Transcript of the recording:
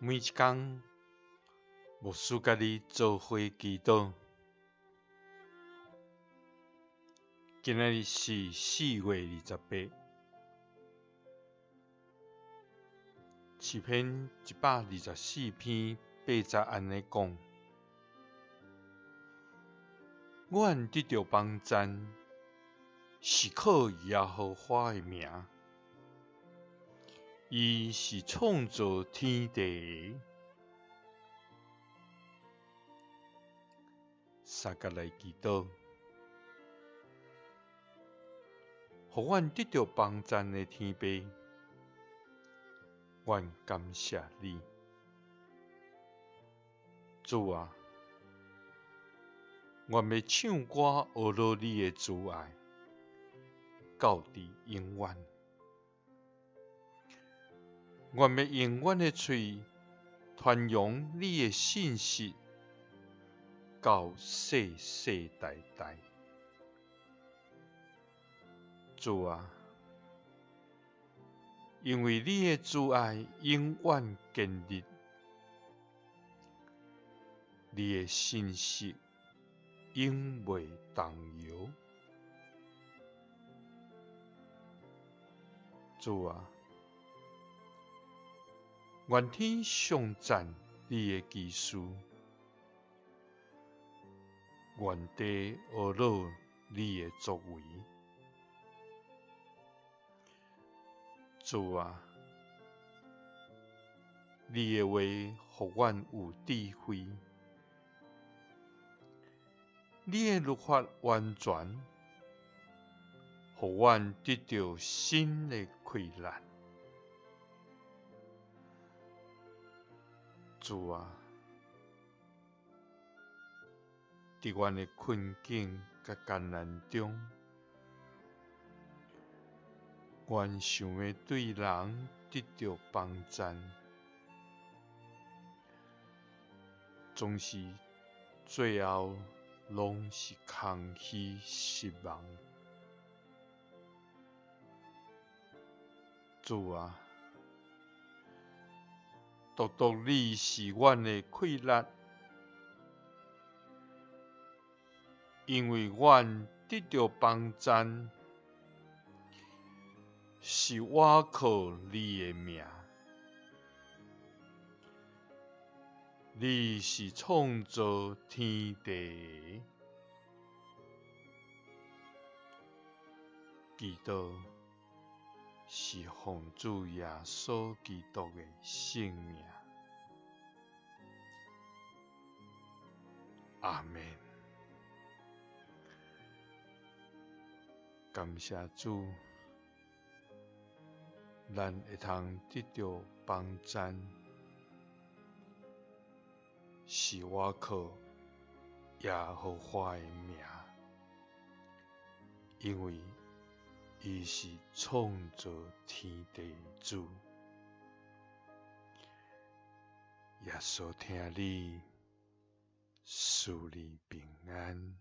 每一天，牧师甲你做伙祈祷。今仔日是4月28，诗篇124篇8节安尼讲：阮得到帮赞，是靠耶和华的名。伊是创造天地的。三甲来祈祷，互阮得到帮赞的天父，阮感谢你。主啊，阮要唱歌学习你的慈爱，到伫永远。阮要用阮的嘴传扬你的信息，到世世代代。主啊，因为你的慈爱永远坚立，你的信息永袂动摇。主啊，愿天颂赞你的奇事，愿地学习你的作为。主啊，你的话互阮有智慧，你的律法完全，互阮得到新的快乐。主啊，伫阮的困境甲艰难中，阮想要对人得到帮赞，总是最后拢是空虚失望。主啊，独独你是阮的快乐，因为阮得到帮赞，是倚靠你的名。你是创造天地的。祈祷是奉主耶稣基督的圣名。阿们。感谢主，咱会通得到帮赞，是倚靠耶和华的名，因为伊是创造天地主。耶稣听你，赐你平安。